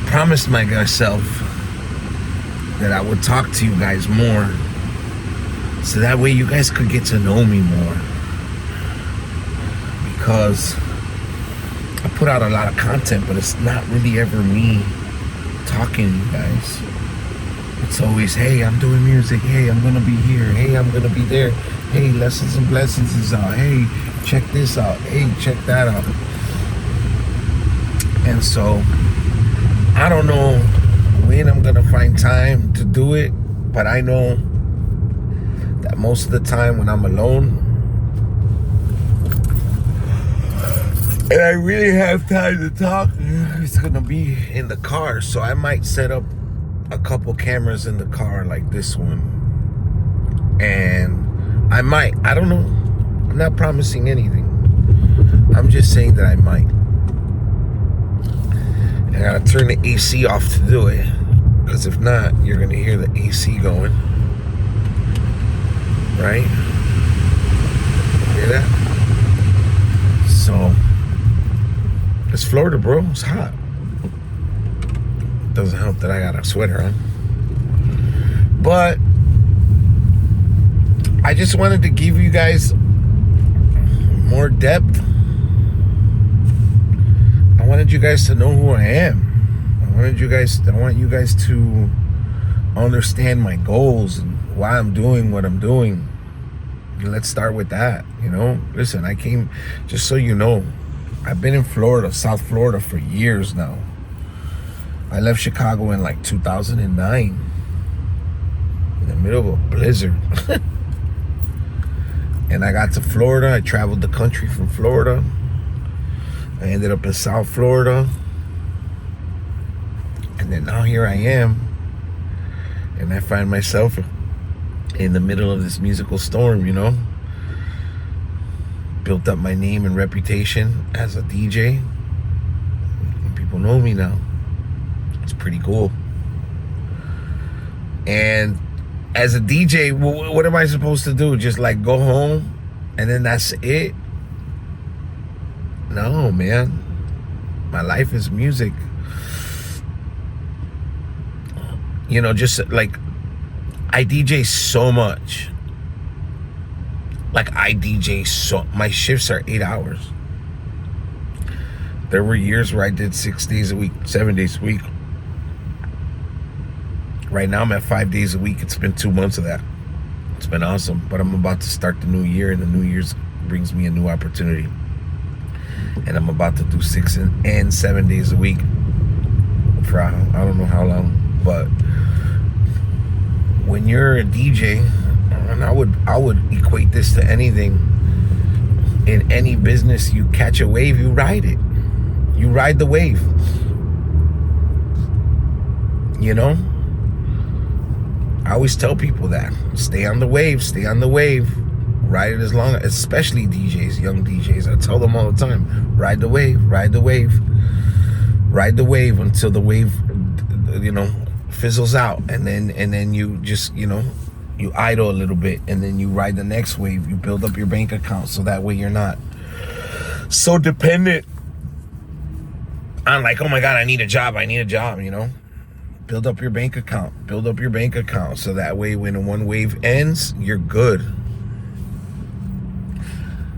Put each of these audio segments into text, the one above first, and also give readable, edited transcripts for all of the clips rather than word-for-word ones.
promised myself that I would talk to you guys more, so that way you guys could get to know me more. Because I put out a lot of content, but it's not really ever me talking to you guys. It's always, hey, I'm doing music. Hey, I'm gonna be here. Hey, I'm gonna be there. Hey, Lessons and Blessings is out. Hey, check this out. Hey, check that out. And so I don't know when I'm gonna find time to do it, but I know that most of the time when I'm alone and I really have time to talk, it's gonna be in the car. So I might set up a couple cameras in the car like this one, and I don't know, I'm not promising anything, I'm just saying that I might. I gotta turn the AC off to do it, because if not, you're gonna hear the AC going, right? Hear that? So it's Florida, bro. It's hot. Doesn't help that I got a sweater on. But I just wanted to give you guys more depth. I wanted you guys to know who I am. I want you guys to understand my goals and why I'm doing what I'm doing. And let's start with that, you know? Listen, I came, just so you know, I've been in Florida, South Florida, for years now. I left Chicago in like 2009, in the middle of a blizzard. And I got to Florida. I traveled the country from Florida. I ended up in South Florida. And then now here I am. And I find myself in the middle of this musical storm, you know? Built up my name and reputation as a DJ. And people know me now. It's pretty cool. And as a DJ, what am I supposed to do? Just like go home and then that's it? No, man. My life is music. You know, just like I DJ so much. Like I DJ so, my shifts are 8 hours. There were years where I did 6 days a week, 7 days a week. Right now I'm at 5 days a week. It's been 2 months of that. It's been awesome. But I'm about to start the new year, and the new year brings me a new opportunity. And I'm about to do 6 and 7 days a week for I don't know how long. But when you're a DJ, and I would equate this to anything. In any business, you catch a wave, you ride it. You ride the wave. You know? I always tell people that. Stay on the wave, stay on the wave. Ride it as long, especially DJs, young DJs. I tell them all the time, ride the wave, ride the wave. Ride the wave until the wave, you know, fizzles out. And then you just, you know, you idle a little bit, and then you ride the next wave. You build up your bank account, so that way you're not so dependent on like, oh my God, I need a job, you know? Build up your bank account, so that way when one wave ends, you're good.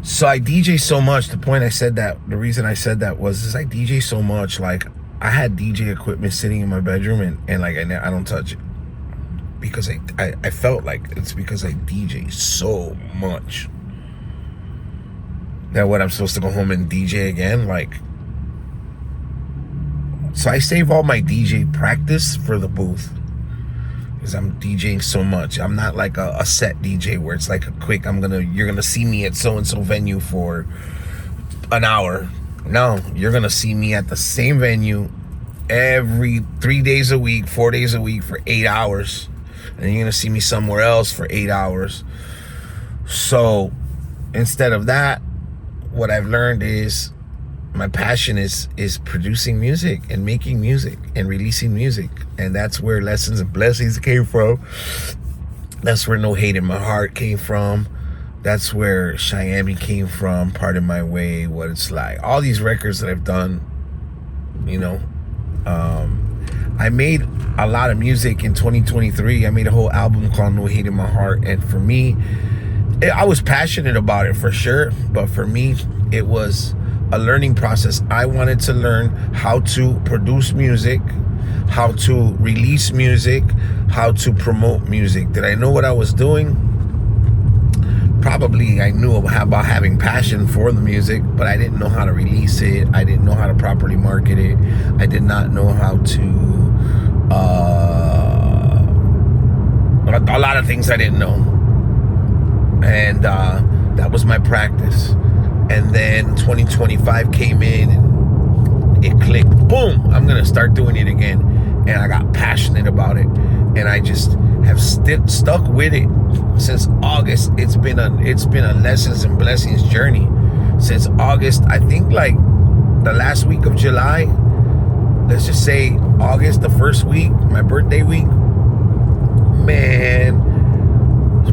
So I DJ so much, the reason I said that was I DJ so much, like I had DJ equipment sitting in my bedroom and like I don't touch it. Because I felt like it's because I DJ so much that what I'm supposed to go home and DJ again, like. So I save all my DJ practice for the booth, because I'm DJing so much. I'm not like a set DJ where it's like a quick, you're gonna see me at so-and-so venue for an hour. No, you're gonna see me at the same venue every 3 days a week, 4 days a week for 8 hours. And you're gonna see me somewhere else for 8 hours. So instead of that, what I've learned is my passion is producing music and making music and releasing music. And that's where Lessons and Blessings came from. That's where No Hate in My Heart came from. That's where Cheyenne came from, Pardon My Way, What It's Like. All these records that I've done, you know, I made a lot of music in 2023. I made a whole album called No Hate in My Heart. And for me, I was passionate about it for sure. But for me, it was a learning process. I wanted to learn how to produce music, how to release music, how to promote music. Did I know what I was doing? Probably I knew about having passion for the music, but I didn't know how to release it. I didn't know how to properly market it. I did not know how to a lot of things I didn't know. And that was my practice. And then 2025 came in and it clicked. Boom! I'm gonna start doing it again. And I got passionate about it. And I just have stuck with it since August. It's been a lessons and blessings journey since August. I think like the last week of July, let's just say August, the first week, my birthday week, man,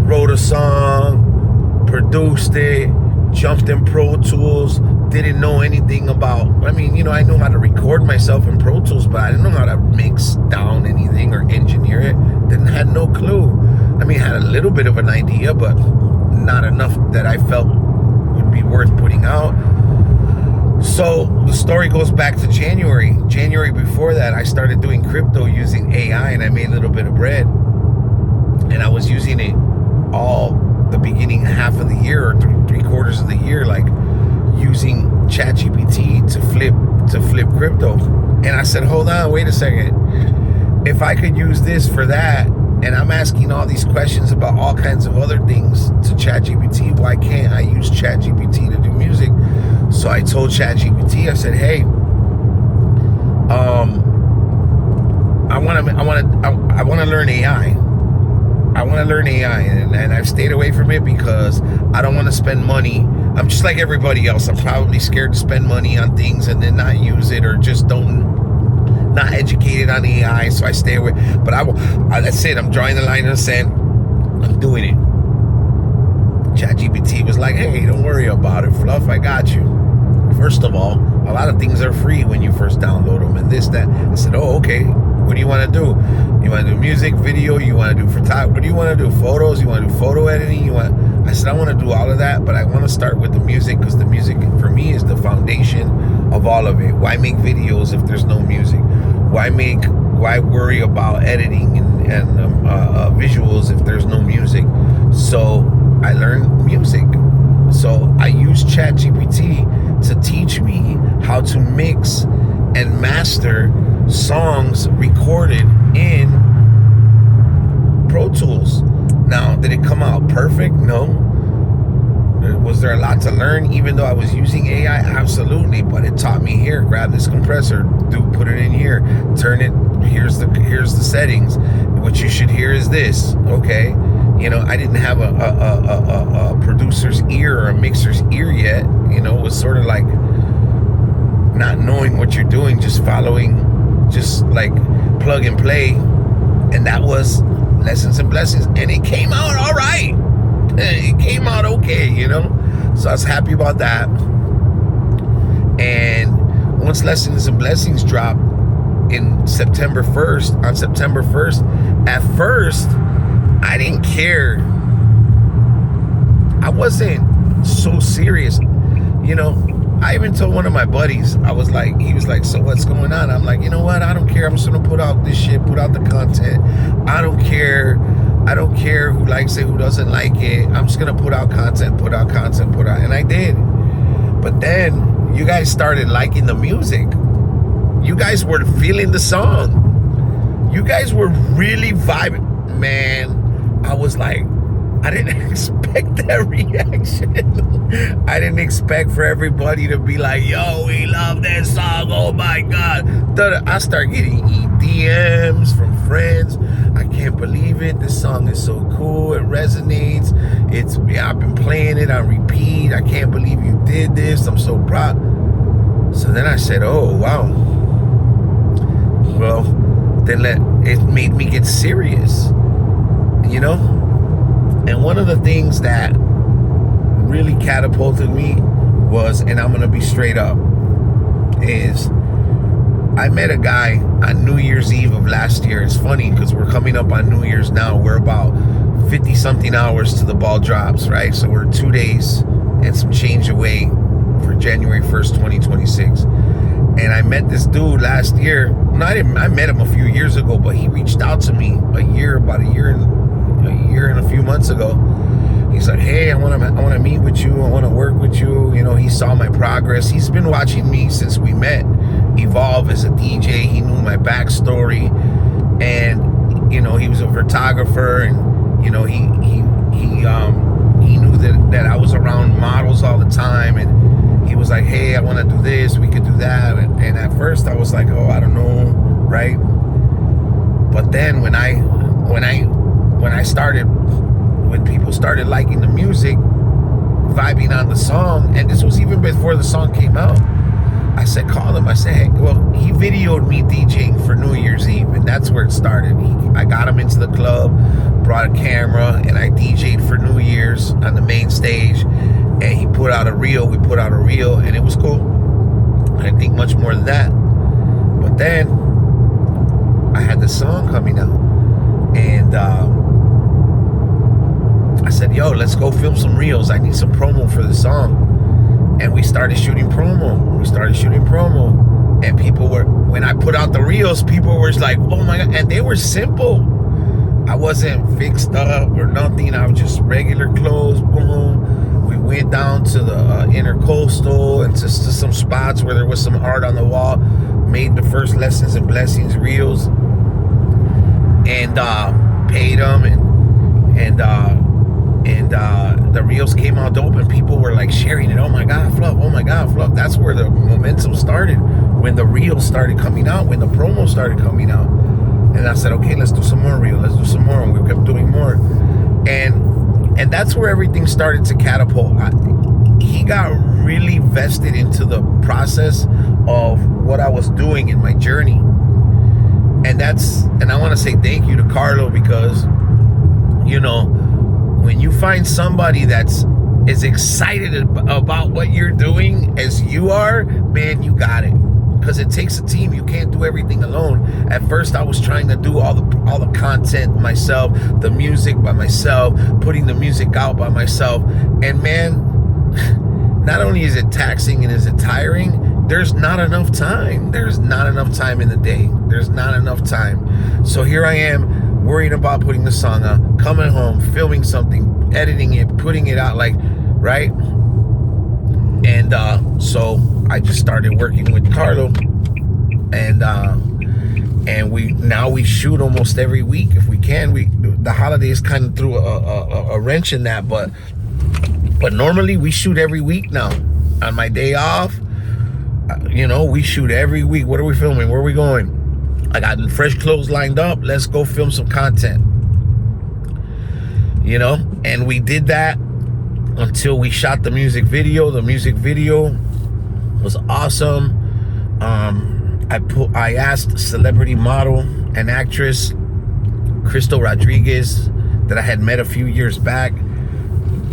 wrote a song, produced it, jumped in Pro Tools, didn't know anything about, I mean, I know how to record myself in Pro Tools, but I didn't know how to mix down anything or engineer it. Had no clue. I mean, had a little bit of an idea, but not enough that I felt would be worth putting out. So the story goes back to January. January before that, I started doing crypto using AI, and I made a little bit of bread. And I was using it all the beginning half of the year or three quarters of the year, like using ChatGPT to flip crypto. And I said, hold on, wait a second. If I could use this for that, and I'm asking all these questions about all kinds of other things to ChatGPT, why can't I use ChatGPT to do music? So I told ChatGPT, I said, hey, I want to learn AI. I want to learn AI, and I've stayed away from it because I don't want to spend money. I'm just like everybody else. I'm probably scared to spend money on things and then not use it, or just not educated on AI, so I stay away. But that's it. I'm drawing the line in the sand. I'm doing it. ChatGPT was like, hey, don't worry about it, Fluff. I got you. First of all, a lot of things are free when you first download them, and this, that. I said, oh, okay. What do you want to do? You want to do music, video? You want to do photography? What do you want to do? Photos? You want to do photo editing? I said, I want to do all of that, but I want to start with the music, because the music for me is the foundation of all of it. Why make videos if there's no music? Why worry about editing and visuals if there's no music? So I learned music. So I used ChatGPT to teach me how to mix and master songs recorded in Pro Tools. Now, did it come out perfect? No. Was there a lot to learn even though I was using AI? Absolutely. But it taught me, here, grab this compressor, put it in here, turn it, here's the settings. What you should hear is this. Okay. I didn't have a producer's ear or a mixer's ear yet. It was sort of like not knowing what you're doing, just following, just like plug and play. And that was lessons and blessings. And it came out all right. It came out okay, So I was happy about that. And once Lessons and Blessings dropped on September 1st, at first, I didn't care. I wasn't so serious. I even told one of my buddies, he was like, so what's going on? I'm like, you know what? I don't care. I'm just going to put out this shit, put out the content. I don't care who likes it, who doesn't like it. I'm just going to put out content. And I did. But then you guys started liking the music. You guys were feeling the song. You guys were really vibing. Man, I was like, I didn't expect that reaction. I didn't expect for everybody to be like, yo, we love that song, oh my God. I start getting DMs from friends. I can't believe it. This song is so cool. It resonates. I've been playing it on repeat. I can't believe you did this. I'm so proud. So then I said, oh, wow. Well, then it made me get serious, And one of the things that really catapulted me was, and I'm going to be straight up, is I I met a guy on New Year's Eve of last year. It's funny because we're coming up on New Year's now. We're about 50 something hours to the ball drops, right? So we're 2 days and some change away for January 1st, 2026. And I met this dude last year. No, I met him a few years ago, but he reached out to me about a year and a few months ago. He's like, hey, I want to meet with you. I want to work with you. You know, he saw my progress. He's been watching me since we met evolve as a DJ. He knew my backstory, and you know, he was a photographer, and you know, he knew that I was around models all the time, and he was like, hey, I want to do this. We could do that. And at first, I was like, oh, I don't know, right? But then when people started liking the music, vibing on the song, and this was even before the song came out, I said, call him. I said, hey, well, he videoed me DJing for New Year's Eve, and that's where it started. I got him into the club, brought a camera, and I DJ'd for New Year's on the main stage, and he put out a reel. We put out a reel, and it was cool. I didn't think much more than that. But then I had the song coming out, and I said, yo, let's go film some reels. I need some promo for the song. And we started shooting promo. And people were, when I put out the reels, people were like, oh my God. And they were simple. I wasn't fixed up or nothing. I was just regular clothes, boom. We went down to the intercoastal and to some spots where there was some art on the wall. Made the first Lessons and Blessings reels. And paid them. And the reels came out dope, and people were like sharing it. Oh my God, Fluff. That's where the momentum started, when the reels started coming out, when the promo started coming out. And I said, okay, let's do some more reels, and we kept doing more. And that's where everything started to catapult. He got really vested into the process of what I was doing in my journey. And I want to say thank you to Carlo, because, you know, when you find somebody that's as excited about what you're doing as you are, man, you got it. Because it takes a team. You can't do everything alone. At first, I was trying to do all the content myself, the music by myself, putting the music out by myself. And man, not only is it taxing and is it tiring, there's not enough time. There's not enough time in the day. There's not enough time. So here I am, worrying about putting the song out, coming home, filming something, editing it, putting it out, like, right? And so I just started working with Carlo, and we shoot almost every week if we can. The holidays kind of threw a wrench in that, but normally we shoot every week now. On my day off, you know, we shoot every week. What are we filming? Where are we going? I got fresh clothes lined up. Let's go film some content. You know, and we did that until we shot the music video. The music video was awesome. I asked celebrity model and actress Crystal Rodriguez, that I had met a few years back,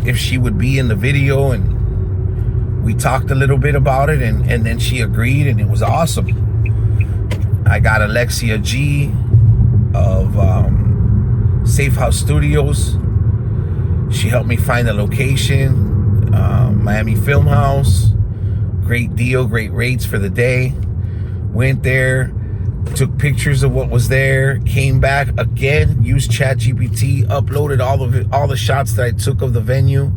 if she would be in the video, and we talked a little bit about it, and then she agreed, and it was awesome. I got Alexia G of Safe House Studios. She helped me find the location, Miami Film House. Great deal, great rates for the day. Went there, took pictures of what was there, came back again, used ChatGPT, uploaded all the shots that I took of the venue,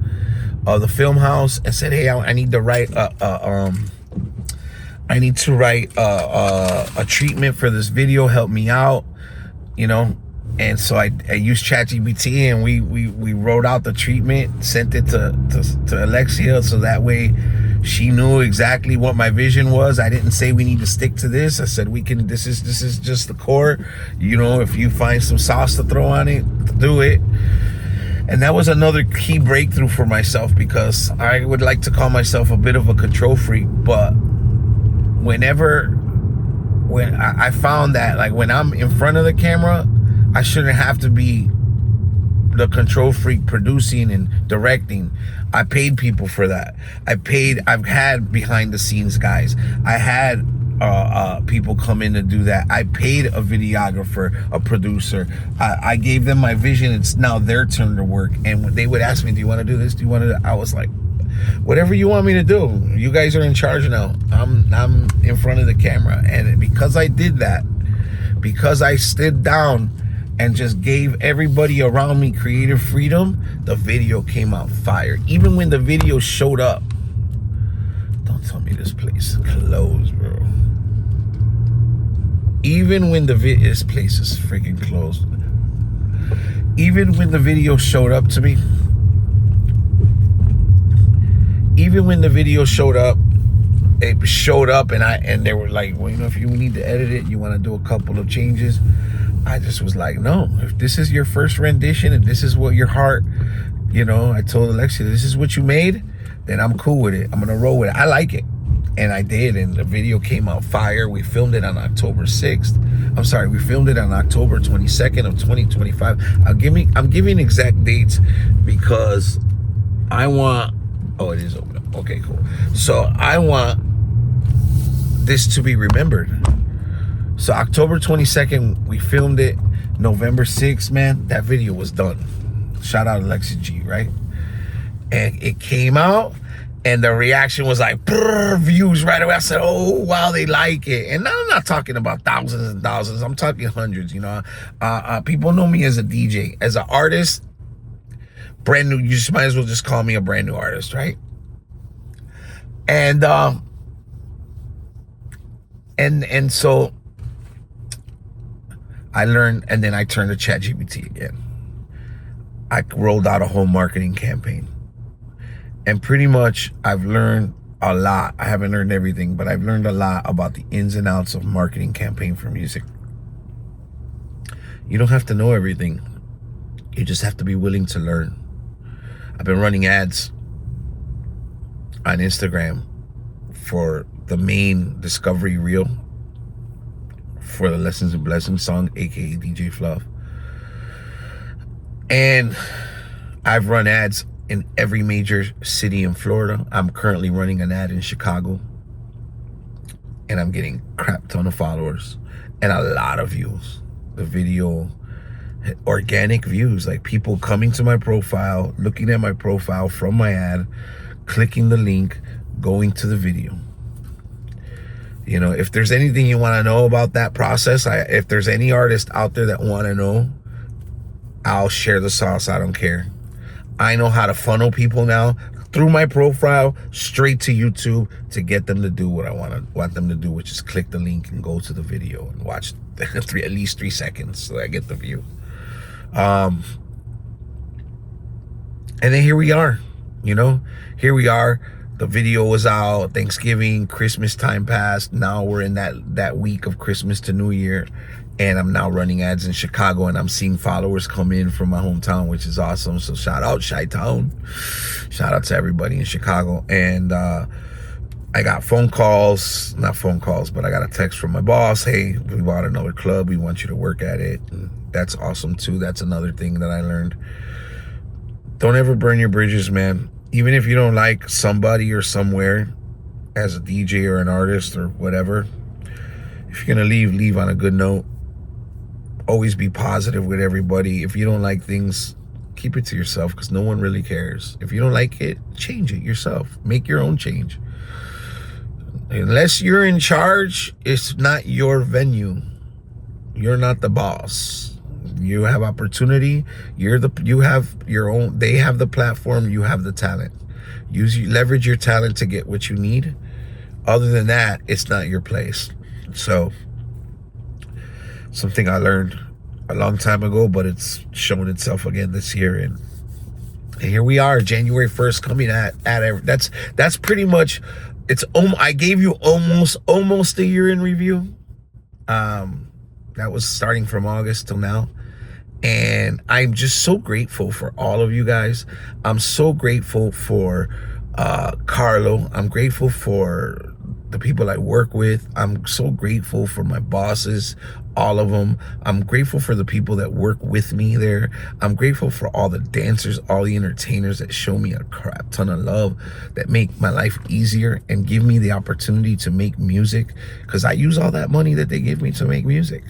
of the film house, and said, hey, I need to write a treatment for this video. Help me out, you know. And so I used ChatGPT, and we wrote out the treatment, sent it to Alexia, so that way she knew exactly what my vision was. I didn't say we need to stick to this. I said this is just the core. You know, if you find some sauce to throw on it, do it. And that was another key breakthrough for myself, because I would like to call myself a bit of a control freak, but when I found that, like, when I'm in front of the camera, I shouldn't have to be the control freak producing and directing. I paid people for that. I've had behind the scenes guys. I had people come in to do that. I paid a videographer, a producer. I gave them my vision. It's now their turn to work. And when they would ask me, do you want to do this? Do you want to do that? I was like, whatever you want me to do. You guys are in charge now. I'm in front of the camera. And because I did that, because I stood down and just gave everybody around me creative freedom, the video came out fire. Even when the video showed up, don't tell me this place is closed, bro. Even when this place is freaking closed. Even when the video showed up to me, even when the video showed up, it showed up and they were like, well, you know, if you need to edit it, you want to do a couple of changes. I just was like, no, if this is your first rendition and this is what your heart, you know, I told Alexia, this is what you made, then I'm cool with it. I'm going to roll with it. I like it. And I did. And the video came out fire. We filmed it on October 6th. I'm sorry. We filmed it on October 22nd of 2025. I'm giving exact dates because I want, oh, it is open. Okay, cool. So I want this to be remembered. So October 22nd, we filmed it. November 6th, man, that video was done. Shout out Alexis G, right? And it came out, and the reaction was like, views right away. I said, oh, wow, they like it. And I'm not talking about thousands and thousands. I'm talking hundreds, you know. People know me as a DJ. As an artist, brand new, you just might as well just call me a brand new artist, right? And so I learned, and then I turned to ChatGPT again. I rolled out a whole marketing campaign. And pretty much I've learned a lot. I haven't learned everything, but I've learned a lot about the ins and outs of marketing campaign for music. You don't have to know everything. You just have to be willing to learn. I've been running ads on Instagram for the main discovery reel for the Lessons and Blessings song, aka DJ Fluff. And I've run ads in every major city in Florida. I'm currently running an ad in Chicago, and I'm getting crap ton of followers and a lot of views. The video, organic views, like people coming to my profile, looking at my profile from my ad, clicking the link, going to the video. You know, if there's anything you want to know about that process, if there's any artist out there that want to know, I'll share the sauce. I don't care. I know how to funnel people now through my profile straight to YouTube to get them to do what I want them to do, which is click the link and go to the video and watch at least 3 seconds so I get the view. And then here we are, you know, here we are. The video was out, Thanksgiving, Christmas time passed. Now we're in that week of Christmas to New Year. And I'm now running ads in Chicago, and I'm seeing followers come in from my hometown, which is awesome. So shout out Chi-Town. Shout out to everybody in Chicago. And I got phone calls, not phone calls, but I got a text from my boss. Hey, we bought another club. We want you to work at it. And that's awesome too. That's another thing that I learned. Don't ever burn your bridges, man. Even if you don't like somebody or somewhere as a DJ or an artist or whatever, if you're gonna leave on a good note. Always be positive with everybody. If you don't like things, keep it to yourself, because no one really cares. If you don't like it, change it yourself. Make your own change. Unless you're in charge, it's not your venue. You're not the boss. You have opportunity. You have your own. They have the platform. You have the talent. Leverage your talent to get what you need. Other than that, it's not your place. So, something I learned a long time ago, but it's shown itself again this year. And here we are, January 1st, coming at that's pretty much, I gave you almost a year in review. That was starting from August till now. And I'm just so grateful for all of you guys. I'm so grateful for Carlo. I'm grateful for the people I work with. I'm so grateful for my bosses, all of them. I'm grateful for the people that work with me there. I'm grateful for all the dancers, all the entertainers that show me a crap ton of love, that make my life easier and give me the opportunity to make music, because I use all that money that they give me to make music.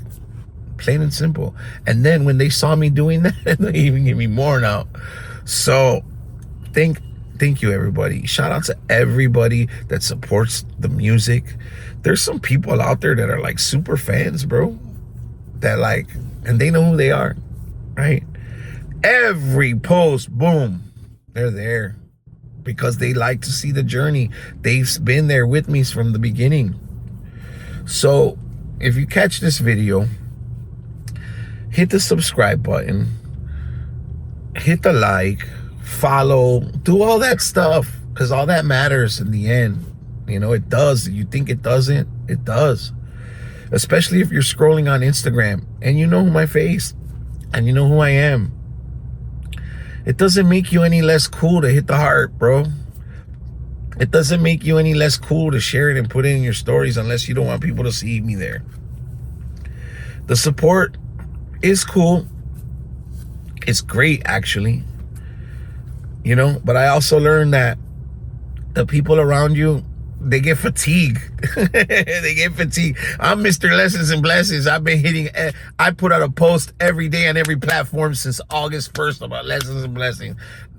Plain and simple. And then when they saw me doing that, they even give me more now. So thank you, everybody. Shout out to everybody that supports the music. There's some people out there that are like super fans, bro, that like, and they know who they are, right? Every post, boom, they're there because they like to see the journey. They've been there with me from the beginning. So if you catch this video, hit the subscribe button, hit the like, follow, do all that stuff, because all that matters in the end. You know, it does. You think it doesn't? It does. Especially if you're scrolling on Instagram and you know my face and you know who I am. It doesn't make you any less cool to hit the heart, bro. It doesn't make you any less cool to share it and put it in your stories unless you don't want people to see me there. The support is cool. It's great, actually. You know, but I also learned that the people around you, they get fatigued. They get fatigued. I'm Mr. Lessons and Blessings. I've been hitting, I put out a post every day on every platform since August 1st about Lessons and Blessings.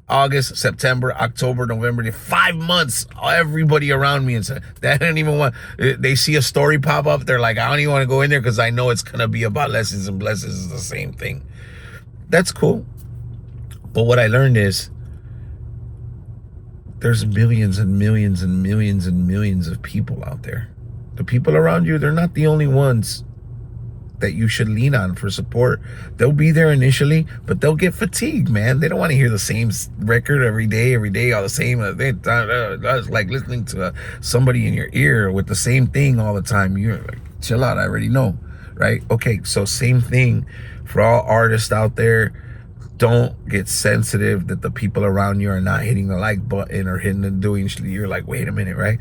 August, September, October, November, 5 months. Everybody around me and said, they don't even want, they see a story pop up. They're like, I don't even want to go in there because I know it's going to be about Lessons and Blessings. It's the same thing. That's cool. But what I learned is, there's millions and millions and millions and millions of people out there. The people around you, they're not the only ones that you should lean on for support. They'll be there initially, but they'll get fatigued, man. They don't want to hear the same record every day, all the same. It's like listening to somebody in your ear with the same thing all the time. You're like, chill out, I already know, right? Okay, so same thing for all artists out there. Don't get sensitive that the people around you are not hitting the like button or hitting and doing. You're like, wait a minute, right?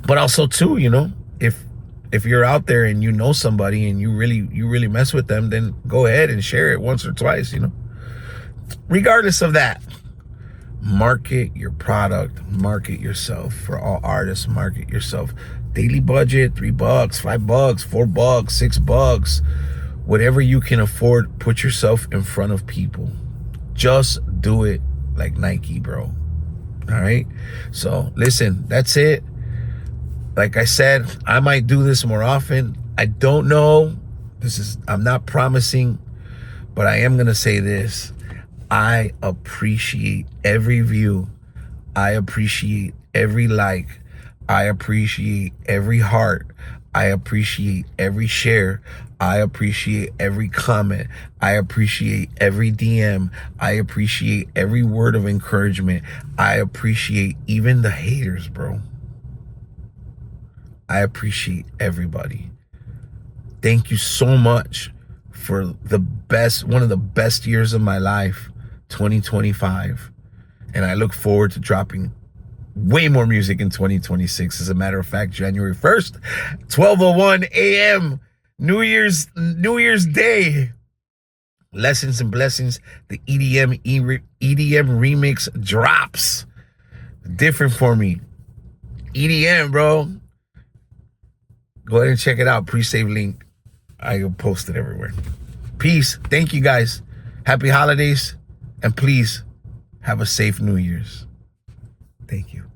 But also too, you know, if you're out there and you know somebody and you really mess with them, then go ahead and share it once or twice, you know. Regardless of that, market your product, market yourself. For all artists, market yourself. Daily budget, $3, $5, $4, $6. Whatever you can afford, put yourself in front of people. Just do it like Nike, bro. All right? So, listen, that's it. Like I said, I might do this more often. I don't know. I'm not promising, but I am going to say this. I appreciate every view. I appreciate every like. I appreciate every heart. I appreciate every share. I appreciate every comment. I appreciate every DM. I appreciate every word of encouragement. I appreciate even the haters, bro. I appreciate everybody. Thank you so much for one of the best years of my life, 2025. And I look forward to dropping way more music in 2026. As a matter of fact, January 1st, 12:01 a.m., New Year's Day. Lessons and Blessings, the EDM remix drops. Different for me. EDM, bro. Go ahead and check it out. Pre-save link. I will post it everywhere. Peace. Thank you, guys. Happy holidays. And please have a safe New Year's. Thank you.